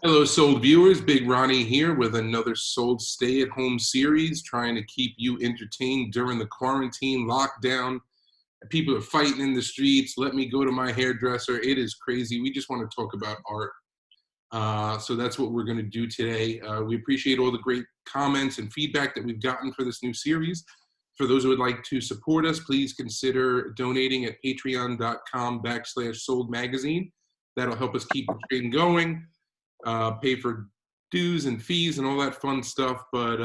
Hello, Sold viewers. Big Ronnie here with another Sold stay-at-home series, trying to keep you entertained during the quarantine lockdown. People are fighting in the streets. Let me go to my hairdresser. It is crazy. We just want to talk about art. So that's what we're going to do today. We appreciate all the great comments and feedback that we've gotten for this new series. For those who would like to support us, please consider donating at patreon.com/Sold Magazine. That'll help us keep the train going. Pay for dues and fees and all that fun stuff. But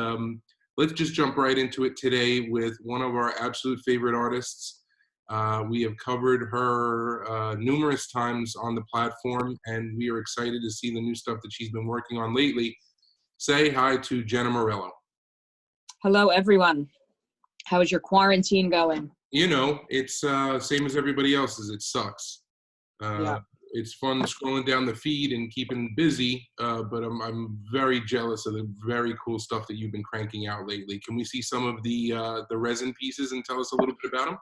let's just jump right into it today with one of our absolute favorite artists. We have covered her numerous times on the platform, and we are excited to see the new stuff that she's been working on lately. Say hi to Jenna Morello. Hello, everyone. How is your quarantine going? You know, it's same as everybody else's. It sucks. Yeah. It's fun scrolling down the feed and keeping busy, but I'm very jealous of the very cool stuff that you've been cranking out lately. Can we see some of the resin pieces and tell us a little bit about them?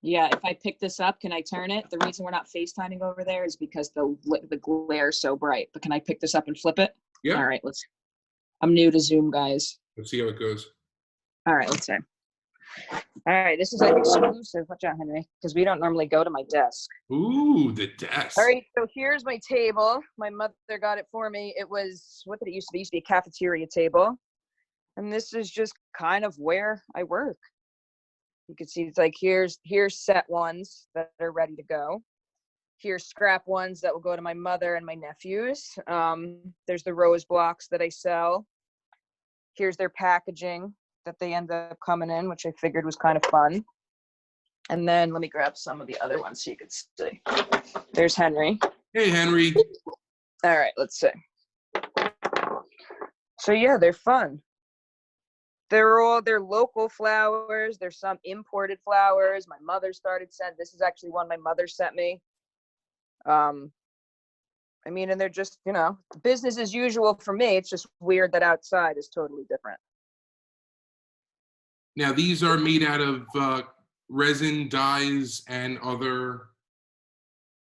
Yeah, if I pick this up, can I turn it? The reason we're not FaceTiming over there is because the glare is so bright. But can I pick this up and flip it? Yeah. All right, I'm new to Zoom, guys. Let's see how it goes. All right, let's see. All right, this is like exclusive. Watch out, Henry, because we don't normally go to my desk. Ooh, the desk. All right, so here's my table. My mother got it for me. It was, what did it used to be? It used to be a cafeteria table. And this is just kind of where I work. You can see it's like here's set ones that are ready to go. Here's scrap ones that will go to my mother and my nephews. There's the rose blocks that I sell. Here's their packaging that they end up coming in, which I figured was kind of fun. And then let me grab some of the other ones so you can see. There's Henry. Hey, Henry. All right, let's see. So yeah, they're fun. They're local flowers. There's some imported flowers. My mother started sending. This is actually one my mother sent me. And they're just, business as usual for me. It's just weird that outside is totally different. Now, these are made out of resin, dyes, and other...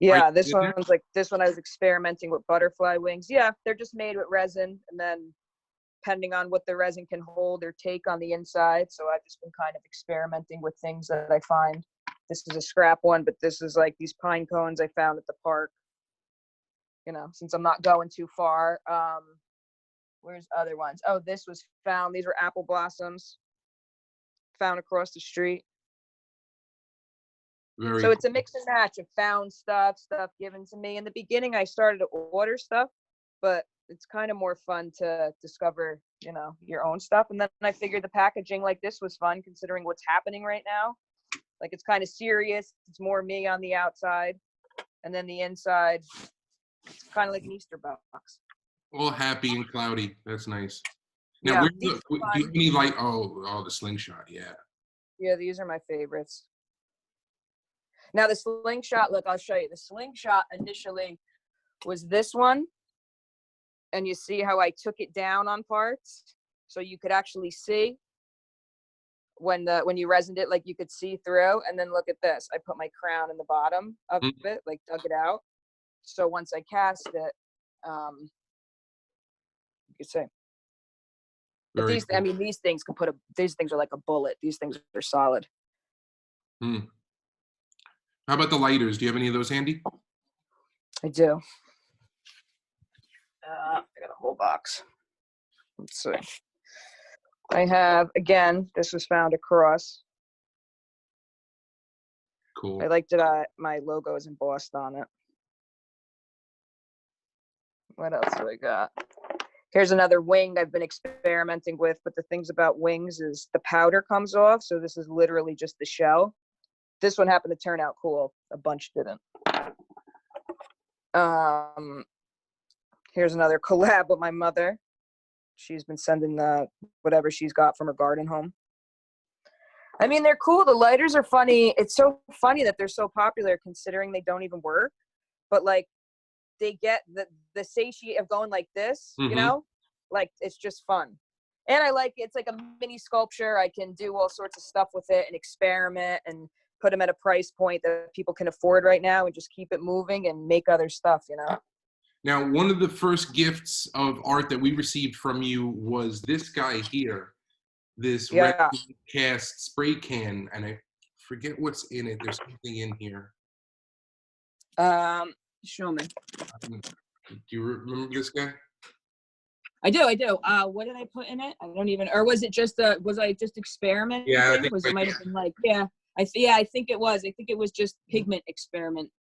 Yeah, this one I was experimenting with butterfly wings. Yeah, they're just made with resin, and then depending on what the resin can hold or take on the inside. So I've just been kind of experimenting with things that I find. This is a scrap one, but this is like these pine cones I found at the park. Since I'm not going too far. Where's other ones? Oh, this was found. These were apple blossoms found across the street. So it's a mix and match of found stuff given to me. In the beginning, I started to order stuff, but it's kind of more fun to discover, your own stuff. And then I figured the packaging like this was fun considering what's happening right now. Like it's kind of serious. It's more me on the outside. And then the inside, it's kind of like an Easter box. All happy and cloudy. That's nice. Now, Yeah, do you have any the slingshot? Yeah. Yeah, these are my favorites. Now the slingshot, look, I'll show you. The slingshot initially was this one. And you see how I took it down on parts? So you could actually see when you resined it, like you could see through. And then look at this. I put my crown in the bottom of it, like dug it out. So once I cast it, you can see. But these things these things are like a bullet. These things are solid. How about the lighters? Do you have any of those handy? I do. I got a whole box. Let's see. I have, again, this was found across. Cool. I liked it. My logo is embossed on it. What else do I got? Here's another wing I've been experimenting with, but the things about wings is the powder comes off. So this is literally just the shell. This one happened to turn out cool. A bunch didn't. Here's another collab with my mother. She's been sending whatever she's got from her garden home. They're cool. The lighters are funny. It's so funny that they're so popular considering they don't even work. But like they get the satiety of going like this, like it's just fun. And I like it's like a mini sculpture. I can do all sorts of stuff with it and experiment and put them at a price point that people can afford right now and just keep it moving and make other stuff, Now, one of the first gifts of art that we received from you was this guy here, this red Yeah. cast spray can, and I forget what's in it. There's something in here. Show me. Do you remember this guy? I do. What did I put in it? I don't even, or was it just was I just experimenting? Yeah, I think Was it might have been like, yeah, I think it was. I think it was just pigment experiment.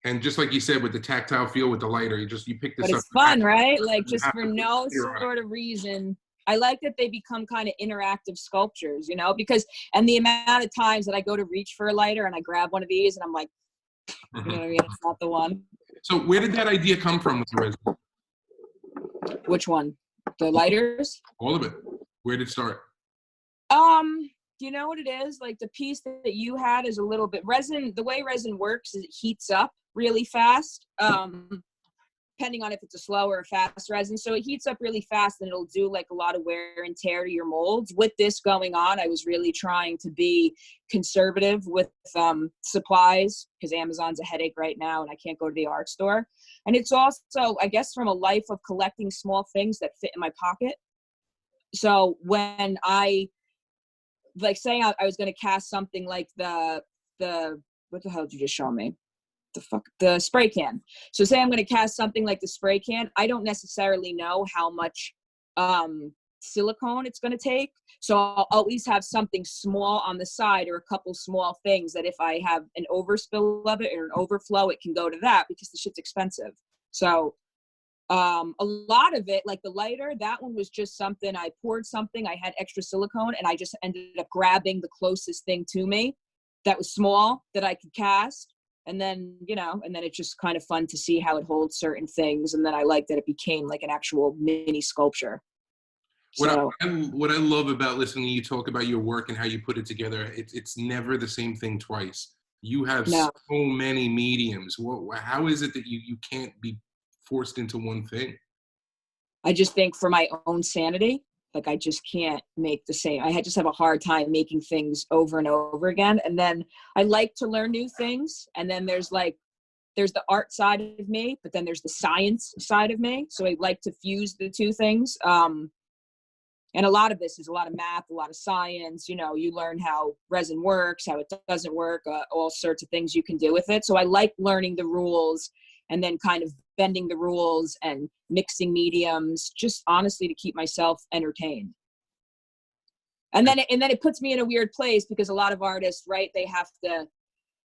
And just like you said, with the tactile feel with the lighter, you pick But this up. it's fun, right? Like You just have for to put no clear on it. sort of reason. I like that they become kind of interactive sculptures, you know, because, and the amount of times that I go to reach for a lighter and I grab one of these and I'm like, you know what I mean? It's not the one. So where did that idea come from with the resin? Which one? The lighters? All of it. Where did it start? You know what it is? Like the piece that you had is a little bit resin. The way resin works is it heats up really fast. Depending on if it's a slow or a fast resin. So it heats up really fast and it'll do like a lot of wear and tear to your molds. With this going on, I was really trying to be conservative with supplies because Amazon's a headache right now and I can't go to the art store. And it's also, I guess, from a life of collecting small things that fit in my pocket. So when I, like saying I was going to cast something like the, what the hell did you just show me? The spray can. So say I'm going to cast something like the spray can. I don't necessarily know how much silicone it's going to take. So I'll always have something small on the side or a couple small things that if I have an overspill of it or an overflow, it can go to that because the shit's expensive. So a lot of it, like the lighter, that one was just something I poured something, I had extra silicone and I just ended up grabbing the closest thing to me that was small that I could cast. And then, you know, and then it's just kind of fun to see how it holds certain things. And then I like that it became like an actual mini sculpture. What So, I love about listening to you talk about your work and how you put it together, it's never the same thing twice. You have no, so many mediums. How is it that you can't be forced into one thing? I just think for my own sanity, like I just can't make the same. I just have a hard time making things over and over again. And then I like to learn new things. And then there's the art side of me, but then there's the science side of me. So I like to fuse the two things. And a lot of this is a lot of math, a lot of science. You know, you learn how resin works, how it doesn't work, all sorts of things you can do with it. So I like learning the rules and then kind of bending the rules and mixing mediums, just honestly to keep myself entertained. And then it puts me in a weird place because a lot of artists, right, they have to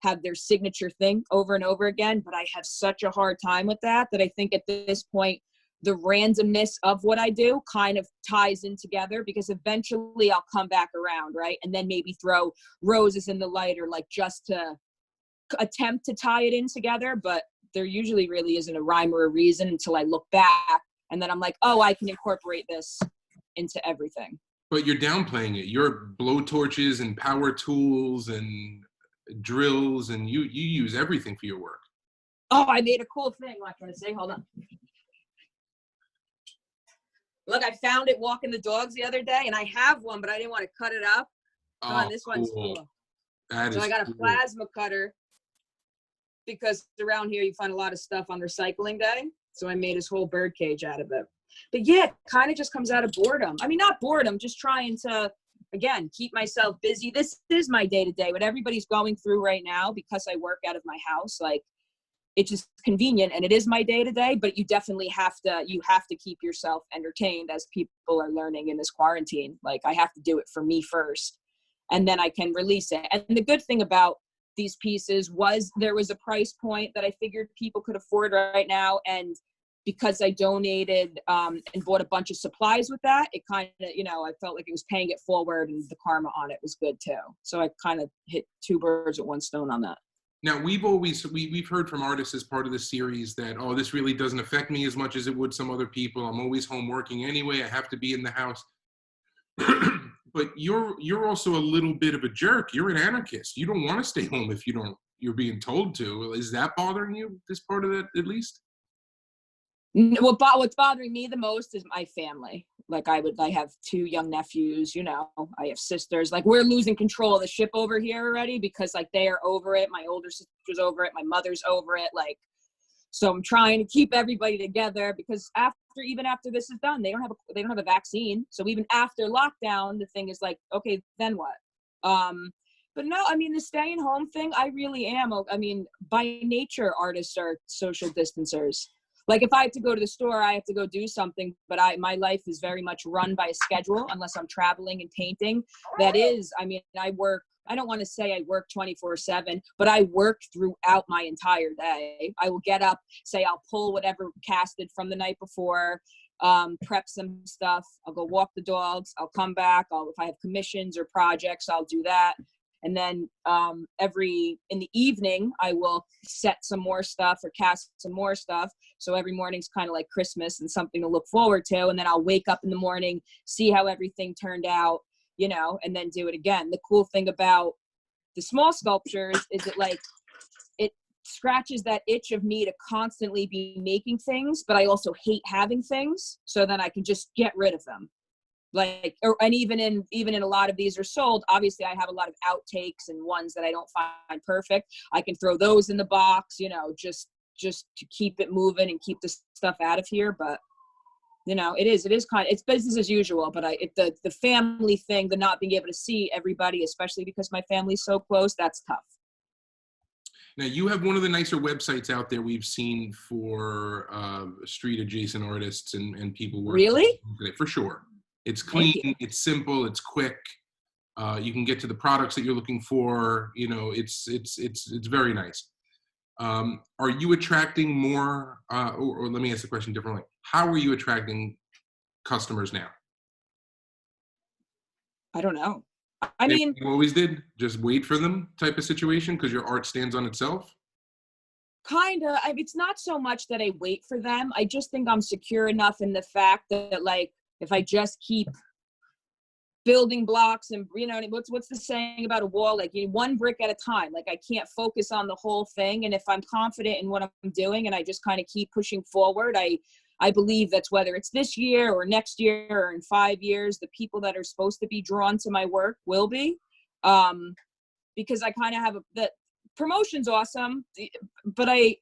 have their signature thing over and over again. But I have such a hard time with that I think at this point, the randomness of what I do kind of ties in together because eventually I'll come back around, right? And then maybe throw roses in the lighter, like just to attempt to tie it in together. But there usually really isn't a rhyme or a reason until I look back. And then I'm like, oh, I can incorporate this into everything. But you're downplaying it. Your blowtorches and power tools and drills, and you use everything for your work. Oh, I made a cool thing. What can I say? Hold on. Look, I found it walking the dogs the other day, and I have one, but I didn't want to cut it up. Come on, this one's cool. So I got a plasma cutter because around here you find a lot of stuff on recycling day. So I made this whole bird cage out of it. But yeah, it kind of just comes out of boredom. I mean, not boredom, just trying to, again, keep myself busy. This is my day-to-day. What everybody's going through right now, because I work out of my house, like, it's just convenient and it is my day-to-day, but you definitely have to keep yourself entertained as people are learning in this quarantine. Like, I have to do it for me first, and then I can release it. And the good thing about these pieces was there was a price point that I figured people could afford right now. And because I donated and bought a bunch of supplies with that, it kind of, you know, I felt like it was paying it forward and the karma on it was good too. So I kind of hit two birds with one stone on that. Now, we've heard from artists as part of the series that, oh, this really doesn't affect me as much as it would some other people. I'm always home working anyway. I have to be in the house. But you're also a little bit of a jerk. You're an anarchist. You don't want to stay home if you're being told to. Is that bothering you, this part of it, at least? What's bothering me the most is my family. Like I have two young nephews, you know, I have sisters. Like, we're losing control of the ship over here already because like they are over it. My older sister's over it. My mother's over it. Like, So I'm trying to keep everybody together because even after this is done, they don't have a vaccine. So even after lockdown, the thing is like, okay, then what? But no, I mean, the staying home thing, I really am. I mean, by nature, artists are social distancers. Like if I have to go to the store, I have to go do something, but my life is very much run by a schedule unless I'm traveling and painting. That is, I mean, I don't want to say I work 24/7, but I work throughout my entire day. I will get up, say I'll pull whatever casted from the night before, prep some stuff. I'll go walk the dogs. I'll come back. If I have commissions or projects, I'll do that. And then in the evening, I will set some more stuff or cast some more stuff. So every morning's kind of like Christmas and something to look forward to. And then I'll wake up in the morning, see how everything turned out, and then do it again. The cool thing about the small sculptures is it scratches that itch of me to constantly be making things, but I also hate having things. So then I can just get rid of them. And even in a lot of these are sold, obviously I have a lot of outtakes and ones that I don't find perfect. I can throw those in the box, just to keep it moving and keep the stuff out of here. But it's business as usual. But the family thing, the not being able to see everybody, especially because my family's so close, that's tough. Now, you have one of the nicer websites out there we've seen for street adjacent artists and people working. Really? For sure. It's clean, it's simple, it's quick. You can get to the products that you're looking for. It's very nice. Are you attracting more, or let me ask the question differently. How are you attracting customers now? I don't know. I mean, you always did, just wait for them type of situation because your art stands on itself? Kinda. It's not so much that I wait for them. I just think I'm secure enough in the fact that if I just keep building blocks and what's the saying about a wall, one brick at a time. I can't focus on the whole thing. And if I'm confident in what I'm doing and I just kind of keep pushing forward, I believe that's whether it's this year or next year or in 5 years, the people that are supposed to be drawn to my work will be, because I kind of have the promotion's awesome, but I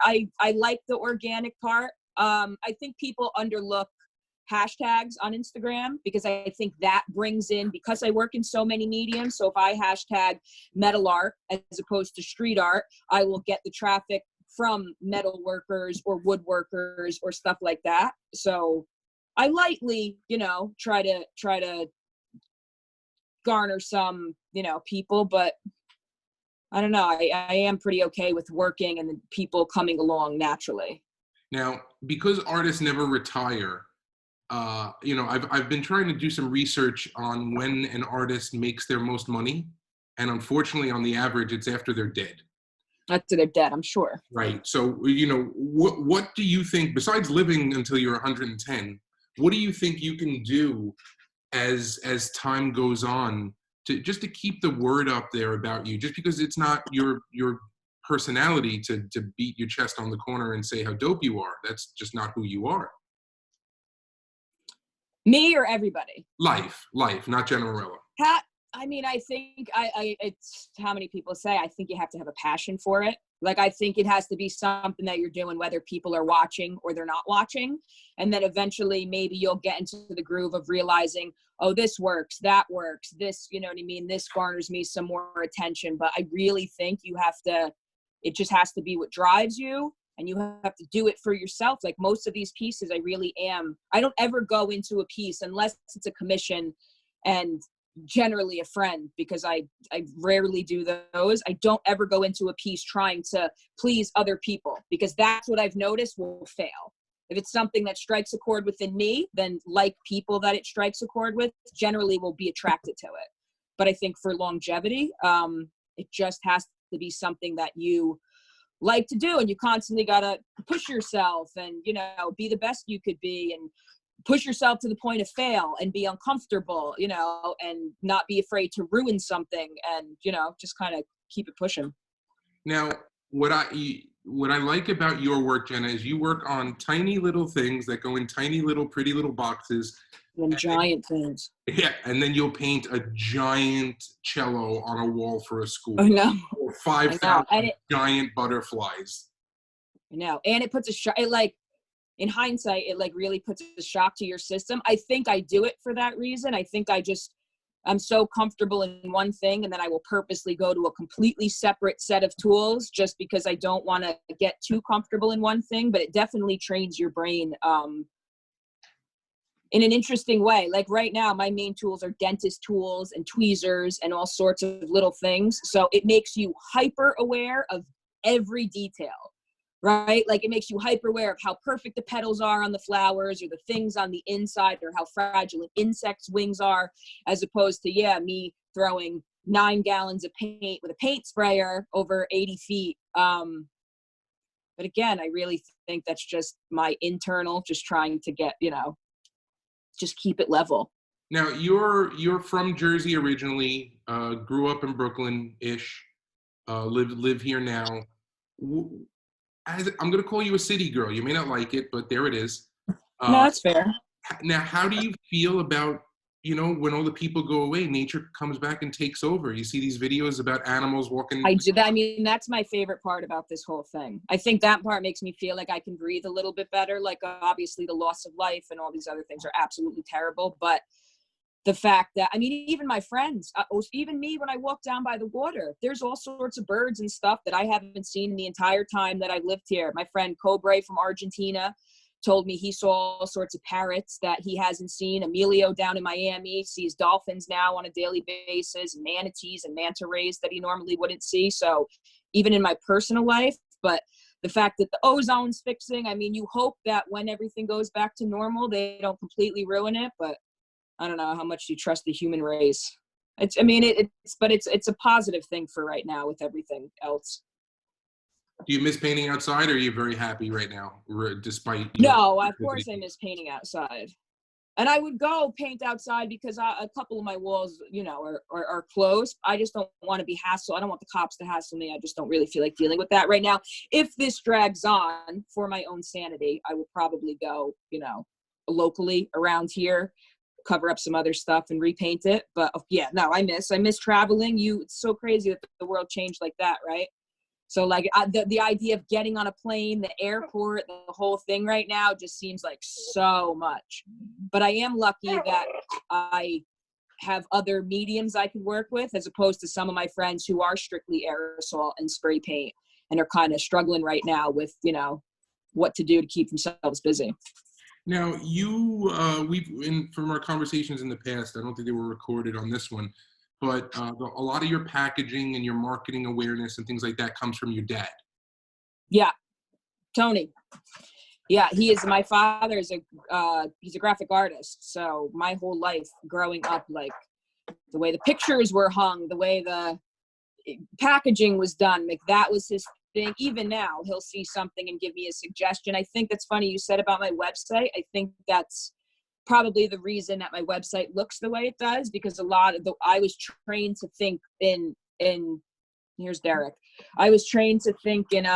like the organic part. I think people underlook hashtags on Instagram because I think that brings in, because I work in so many mediums. So if I hashtag metal art as opposed to street art, I will get the traffic from metal workers or woodworkers or stuff like that. So I lightly, try to garner some, people, but I don't know. I am pretty okay with working and the people coming along naturally. Now, because artists never retire, I've been trying to do some research on when an artist makes their most money, and unfortunately, on the average, it's after they're dead. After they're dead, I'm sure. Right. So, what do you think, besides living until you're 110, what do you think you can do as time goes on to keep the word up there about you? Just because it's not your personality to beat your chest on the corner and say how dope you are. That's just not who you are. Me or everybody? Life, not Jenna Morello. I think it's how many people say, I think you have to have a passion for it. I think it has to be something that you're doing, whether people are watching or they're not watching. And then eventually maybe you'll get into the groove of realizing, oh, this works, that works, this, this garners me some more attention. But I really think it just has to be what drives you. And you have to do it for yourself. Most of these pieces, I don't ever go into a piece unless it's a commission and generally a friend, because I rarely do those. I don't ever go into a piece trying to please other people, because that's what I've noticed will fail. If it's something that strikes a chord within me, then people that it strikes a chord with generally will be attracted to it. But I think for longevity, it just has to be something that you like to do, and you constantly got to push yourself and be the best you could be, and push yourself to the point of fail and be uncomfortable, and not be afraid to ruin something, and just kind of keep it pushing. Now, what I like about your work, Jenna, is you work on tiny little things that go in tiny little pretty little boxes. And giant things. Yeah, and then you'll paint a giant cello on a wall for a school. I know. Or 5,000 giant butterflies. I know. And it puts it like, in hindsight, it like really puts a shock to your system. I think I do it for that reason. I think I'm so comfortable in one thing, and then I will purposely go to a completely separate set of tools just because I don't want to get too comfortable in one thing. But it definitely trains your brain in an interesting way. Like right now, my main tools are dentist tools and tweezers and all sorts of little things. So it makes you hyper aware of every detail, right? Like it makes you hyper aware of how perfect the petals are on the flowers or the things on the inside or how fragile an insect's wings are, as opposed to, me throwing 9 gallons of paint with a paint sprayer over 80 feet. But again, I really think that's just my internal, just trying to get, just keep it level. Now you're from Jersey originally, grew up in Brooklyn-ish, live here now. I'm going to call you a city girl. You may not like it, but there it is. No, that's fair. Now, how do you feel about, when all the people go away, nature comes back and takes over? You see these videos about animals walking. I do that. I mean, that's my favorite part about this whole thing. I think that part makes me feel like I can breathe a little bit better. Like obviously the loss of life and all these other things are absolutely terrible. But the fact that, I mean, even my friends, even me, when I walk down by the water, there's all sorts of birds and stuff that I haven't seen in the entire time that I've lived here. My friend Cobre from Argentina told me he saw all sorts of parrots that he hasn't seen. Emilio down in Miami sees dolphins now on a daily basis, manatees and manta rays that he normally wouldn't see. So even in my personal life, but the fact that the ozone's fixing, I mean, you hope that when everything goes back to normal, they don't completely ruin it, but I don't know how much you trust the human race. It's a positive thing for right now with everything else. Do you miss painting outside, or are you very happy right now, despite? No, of course I miss painting outside. And I would go paint outside because a couple of my walls, are closed. I just don't want to be hassled. I don't want the cops to hassle me. I just don't really feel like dealing with that right now. If this drags on, for my own sanity, I will probably go, locally around here, cover up some other stuff and repaint it. But I miss traveling. It's so crazy that the world changed like that, right? So like the idea of getting on a plane, the airport, the whole thing right now just seems like so much. But I am lucky that I have other mediums I can work with, as opposed to some of my friends who are strictly aerosol and spray paint and are kind of struggling right now with, what to do to keep themselves busy. Now from our conversations in the past, I don't think they were recorded on this one, but a lot of your packaging and your marketing awareness and things like that comes from your dad. Yeah, Tony. Yeah, my father is he's a graphic artist. So my whole life growing up, like the way the pictures were hung, the way the packaging was done, like that was his thing. Even now, he'll see something and give me a suggestion. I think that's funny you said about my website. I think that's probably the reason that my website looks the way it does, because I was trained to think in here's Derek. I was trained to think in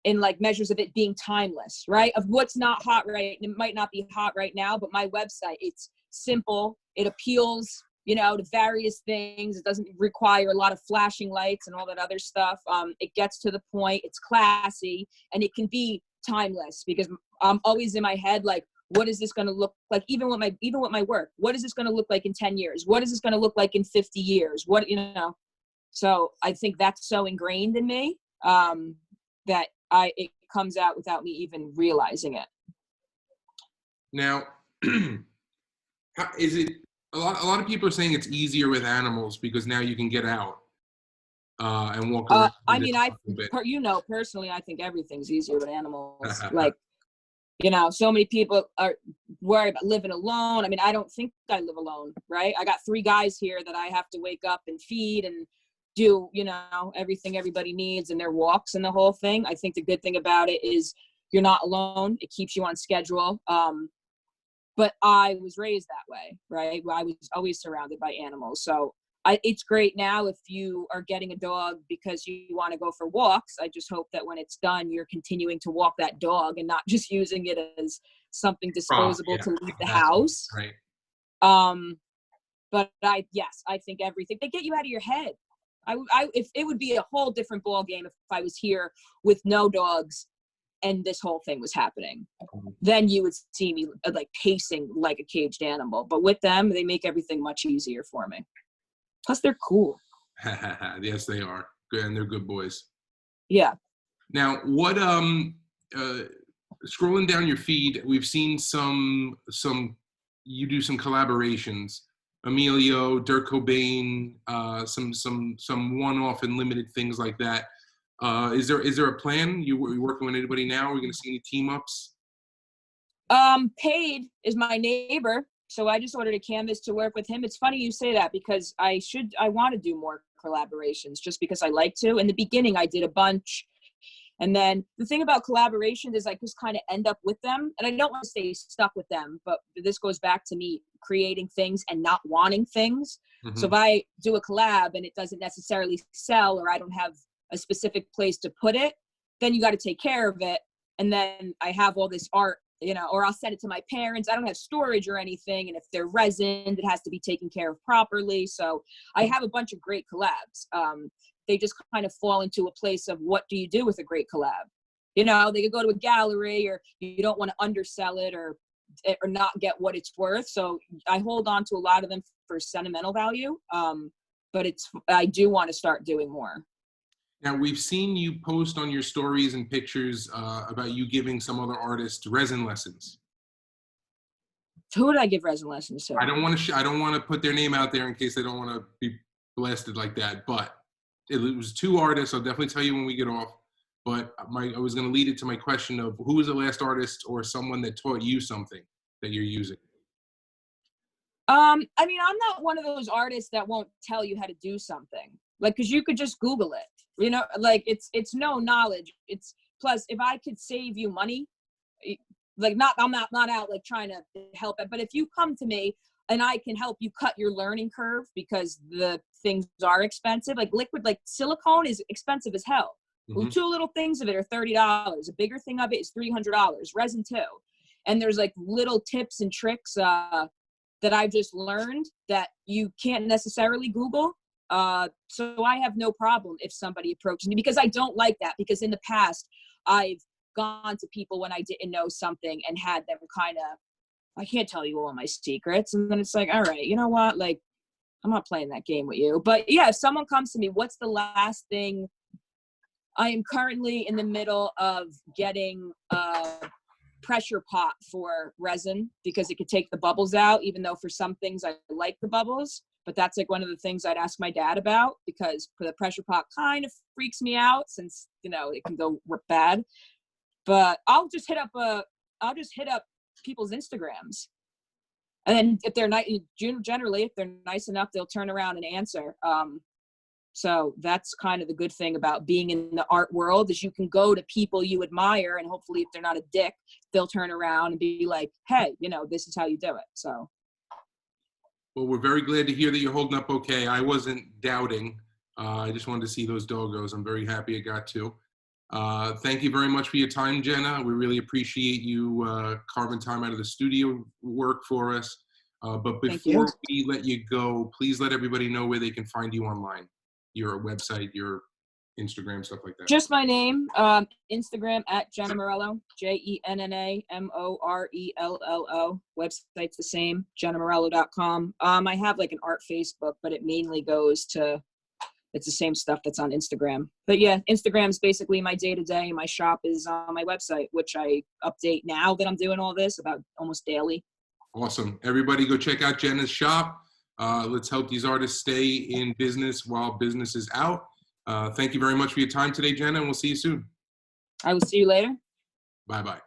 like measures of it being timeless, right? Of what's not hot right. It might not be hot right now, but my website, it's simple. It appeals, to various things. It doesn't require a lot of flashing lights and all that other stuff. It gets to the point. It's classy, and it can be timeless, because I'm always in my head like, what is this going to look like? Even with my work, what is this going to look like in 10 years? What is this going to look like in 50 years? So I think that's so ingrained in me that it comes out without me even realizing it. Now, is it a lot of people are saying it's easier with animals because now you can get out and walk around? I mean, personally, I think everything's easier with animals. Like, so many people are worried about living alone. I mean, I don't think I live alone, right? I got 3 guys here that I have to wake up and feed and do, everything everybody needs and their walks and the whole thing. I think the good thing about it is you're not alone. It keeps you on schedule. But I was raised that way, right? I was always surrounded by animals. So it's great now if you are getting a dog because you want to go for walks. I just hope that when it's done, you're continuing to walk that dog and not just using it as something disposable to leave the house. Right. But I think everything, they get you out of your head. If it would be a whole different ball game if I was here with no dogs and this whole thing was happening. Then you would see me like pacing like a caged animal. But with them, they make everything much easier for me. Plus, they're cool. Yes, they are. Good, and they're good boys. Yeah. Now, what scrolling down your feed, we've seen some you do some collaborations. Emilio, Dirk Cobain, some one-off and limited things like that. Is there a plan? You working with anybody now? Are we going to see any team ups? Paid is my neighbor, so I just ordered a canvas to work with him. It's funny you say that because I want to do more collaborations just because I like to. In the beginning, I did a bunch. And then the thing about collaborations is I just kind of end up with them, and I don't want to stay stuck with them, but this goes back to me creating things and not wanting things. Mm-hmm. So if I do a collab and it doesn't necessarily sell, or I don't have a specific place to put it, then you got to take care of it. And then I have all this art, or I'll send it to my parents. I don't have storage or anything. And if they're resin, it has to be taken care of properly. So I have a bunch of great collabs. They just kind of fall into a place of what do you do with a great collab? They could go to a gallery, or you don't want to undersell it or not get what it's worth. So I hold on to a lot of them for sentimental value. But I do want to start doing more. Now, we've seen you post on your stories and pictures about you giving some other artists resin lessons. Who would I give resin lessons to? I don't want to put their name out there in case they don't want to be blasted like that. But it was 2 artists. I'll definitely tell you when we get off. But I was going to lead it to my question of who was the last artist or someone that taught you something that you're using? I mean, I'm not one of those artists that won't tell you how to do something. Like, because you could just Google it. Like it's no knowledge. It's plus if I could save you money, like I'm not out like trying to help it. But if you come to me and I can help you cut your learning curve because the things are expensive, like liquid, like silicone is expensive as hell. Mm-hmm. 2 little things of it are $30. A bigger thing of it is $300. Resin too. And there's like little tips and tricks that I've just learned that you can't necessarily Google. So I have no problem if somebody approaches me, because I don't like that, because in the past I've gone to people when I didn't know something and had them kind of, I can't tell you all my secrets. And then it's like, all right, you know what? Like, I'm not playing that game with you. But yeah, if someone comes to me, what's the last thing? I am currently in the middle of getting a pressure pot for resin because it could take the bubbles out, even though for some things I like the bubbles. But that's like one of the things I'd ask my dad about, because the pressure pot kind of freaks me out since, it can go bad. But I'll just hit up people's Instagrams. And then if they're nice, generally, if they're nice enough, they'll turn around and answer. So that's kind of the good thing about being in the art world, is you can go to people you admire, and hopefully if they're not a dick, they'll turn around and be like, hey, this is how you do it. So. Well, we're very glad to hear that you're holding up okay. I wasn't doubting. I just wanted to see those doggos. I'm very happy I got to. Thank you very much for your time, Jenna. We really appreciate you carving time out of the studio work for us. But before we let you go, please let everybody know where they can find you online, your website, your Instagram, stuff like that. Just my name, Instagram at Jenna Morello, JennaMorello. Website's the same, JennaMorello.com. I have like an art Facebook, but it mainly goes to, it's the same stuff that's on Instagram. But yeah, Instagram's basically my day-to-day. My shop is on my website, which I update now that I'm doing all this about almost daily. Awesome. Everybody go check out Jenna's shop. Let's help these artists stay in business while business is out. Thank you very much for your time today, Jenna, and we'll see you soon. I will see you later. Bye-bye.